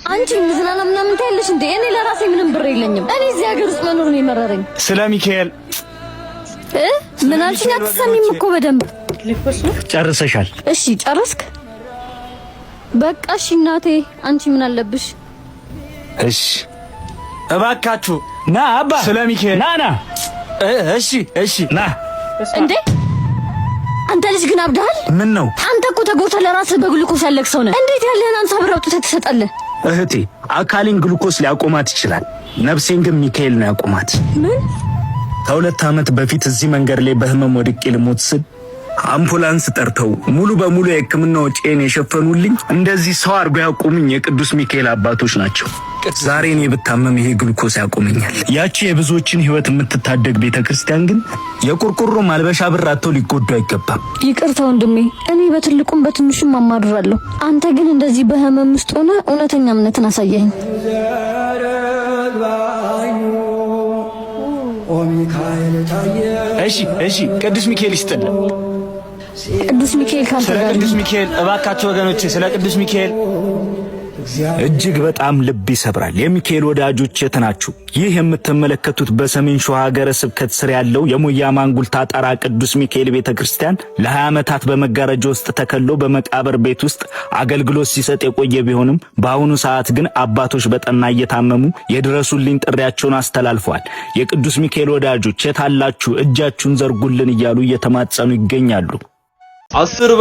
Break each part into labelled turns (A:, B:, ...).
A: አንቺ ምዝናና ምናምን ታይልሽ እንዴ? እኔ ለራሴ ምንም ብር የለኝም። እኔ እዚህ ሀገር ውስጥ መኖር ነው የመረረኝ።
B: ስለ ሚካኤል
A: ምን አልሽኝ? አትሰሚም እኮ በደንብ
B: ጨርሰሻል?
A: እሺ ጨረስክ? በቃ እሺ እናቴ፣ አንቺ ምን አለብሽ?
B: እሺ እባካችሁ ና አባ፣ ስለ ሚካኤል ና። እሺ ና
A: እንዴ አንተ ልጅ ግን አብዳል።
B: ምን ነው?
A: አንተ እኮ ተጎድተህ ለራስህ በግሉኮስ ያለክ ሰው ነህ። እንዴት ያለህን አንሳ ብር አውጥተህ ትሰጣለህ?
B: እህቴ አካሌን ግሉኮስ ሊያቆማት ይችላል፣ ነፍሴን ግን ሚካኤል ነው ያቆማት።
A: ምን?
B: ከ2 ዓመት በፊት እዚህ መንገድ ላይ በህመም ወድቄ ልሞት ስል አምቡላንስ ጠርተው ሙሉ በሙሉ የሕክምና ወጪን የሸፈኑልኝ እንደዚህ ሰው አድርጎ ያቆሙኝ የቅዱስ ሚካኤል አባቶች ናቸው። ዛሬ እኔ ብታመም ይሄ ግሉኮስ ያቆመኛል። ያቺ የብዙዎችን ህይወት የምትታደግ ቤተክርስቲያን ግን የቁርቁሮ ማልበሻ ብር አጥተው ሊጎዱ አይገባም።
A: ይቅርታ ወንድሜ፣ እኔ በትልቁም በትንሹም አማድራለሁ። አንተ ግን እንደዚህ በህመም ውስጥ ሆነ እውነተኛ እምነትን አሳየኝ።
B: እሺ ቅዱስ ሚካኤል ይስጥልን።
A: ቅዱስ ሚካኤል ካንተ ጋር።
B: ስለ ቅዱስ ሚካኤል እባካችሁ ወገኖቼ፣ ስለ ቅዱስ ሚካኤል እጅግ በጣም ልብ ይሰብራል። የሚካኤል ወዳጆች የት ናችሁ? ይህ የምትመለከቱት በሰሜን ሸዋ ሀገረ ስብከት ስር ያለው የሞያ ማንጉልታ ጣራ ቅዱስ ሚካኤል ቤተክርስቲያን ለ20 ዓመታት በመጋረጃ ውስጥ ተከሎ በመቃብር ቤት ውስጥ አገልግሎት ሲሰጥ የቆየ ቢሆንም በአሁኑ ሰዓት ግን አባቶች በጠና እየታመሙ የድረሱልኝ ጥሪያቸውን አስተላልፈዋል። የቅዱስ ሚካኤል ወዳጆች የት አላችሁ? እጃችሁን ዘርጉልን እያሉ እየተማጸኑ ይገኛሉ።
C: 10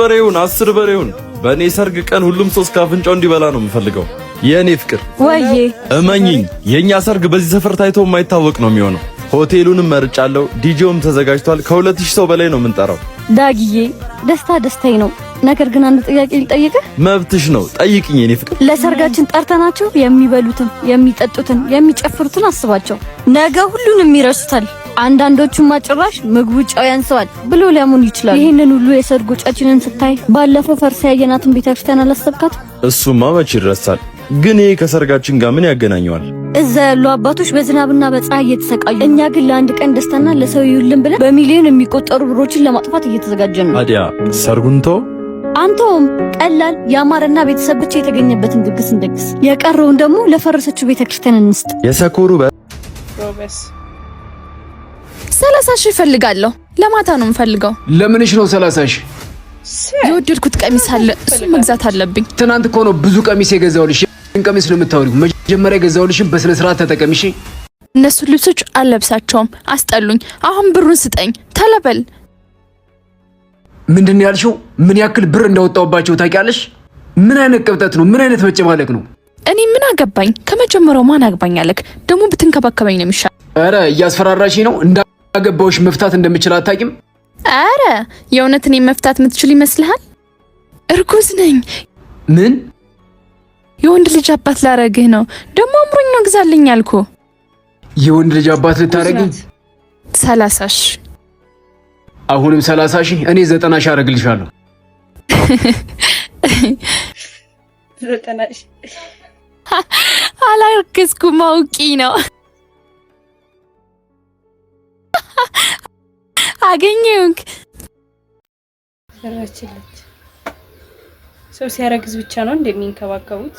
C: በሬውን በእኔ ሰርግ ቀን ሁሉም ሰው እስከ አፍንጫው እንዲበላ ነው የምፈልገው። የእኔ ፍቅር
A: ወዬ
C: እመኚኝ፣ የኛ ሰርግ በዚህ ሰፈር ታይቶ የማይታወቅ ነው የሚሆነው። ሆቴሉንም መርጫለሁ፣ ዲጄውም ተዘጋጅቷል። ከ2000 ሰው በላይ ነው የምንጠራው።
A: ዳግዬ ደስታዬ ነው። ነገር ግን አንድ ጥያቄ ልጠይቅህ።
C: መብትሽ ነው፣ ጠይቅኝ የኔ ፍቅር።
A: ለሰርጋችን ጠርተናቸው የሚበሉትን፣ የሚጠጡትን፣ የሚጨፍሩትን አስባቸው። ነገ ሁሉንም ይረሱታል። አንዳንዶቹማ ጭራሽ ምግቡ ጫው ያንሰዋል ብሎ ሊያሙን ይችላል። ይሄንን ሁሉ የሰርግ ወጫችንን ስታይ ባለፈው ፈርሳ ያየናትን ቤተክርስቲያን አላሰብካት?
C: እሱማ መች ይረሳል። ግን ይሄ ከሰርጋችን ጋር ምን ያገናኘዋል?
A: እዛ ያሉ አባቶች በዝናብና በፀሐይ እየተሰቃዩ፣ እኛ ግን ለአንድ ቀን ደስታና ለሰው ይውልን ብለን በሚሊዮን የሚቆጠሩ ብሮችን ለማጥፋት እየተዘጋጀን ነው።
C: ታዲያ ሰርጉን ተው።
A: አንተውም ቀላል ያማረና ቤተሰብ ብቻ የተገኘበትን ድግስ እንደግስ። የቀረውን ደግሞ ለፈረሰችው ቤተክርስቲያን እንስጥ።
C: የሰኮሩ
D: ሮበስ 30 ሺህ እፈልጋለሁ። ለማታ ነው የምፈልገው።
E: ለምንሽ ነው 30 ሺህ?
D: የወደድኩት ቀሚስ አለ፣ እሱን መግዛት አለብኝ።
E: ትናንት እኮ ነው ብዙ ቀሚስ የገዛውልሽ። ቀሚስ ነው የምታወሪው? መጀመሪያ የገዛውልሽን በስነ ስርዓት ተጠቀሚሽ።
D: እነሱ ልብሶች አልለብሳቸውም፣ አስጠሉኝ። አሁን ብሩን ስጠኝ ተለበል።
E: ምንድን ነው ያልሽው? ምን ያክል ብር እንዳወጣውባቸው ታውቂያለሽ? ምን አይነት ቅብጠት ነው? ምን አይነት መጨማለቅ ነው?
D: እኔ ምን አገባኝ? ከመጀመሪያው ማን አግባኛለክ? ደግሞ ብትንከባከበኝ ነው የሚሻል።
E: አረ እያስፈራራሽ ነው። እንዳገባውሽ መፍታት እንደምችል አታውቂም?
D: አረ የእውነት እኔ መፍታት የምትችል ይመስልሃል? እርጉዝ ነኝ።
E: ምን?
D: የወንድ ልጅ አባት ላረግህ ነው። ደግሞ አምሮኝ ነው ግዛልኝ አልኩ።
E: የወንድ ልጅ አባት ልታረግኝ?
D: 30 ሺህ።
E: አሁንም 30 ሺህ? እኔ 90 ሺህ አረግልሻለሁ።
D: 90 ሺህ አላረግዝኩም፣ አውቂ ነው። አገኘሁክ።
F: ሰራችልኝ። ሰው ሲያረግዝ ብቻ ነው እንደሚንከባከቡት?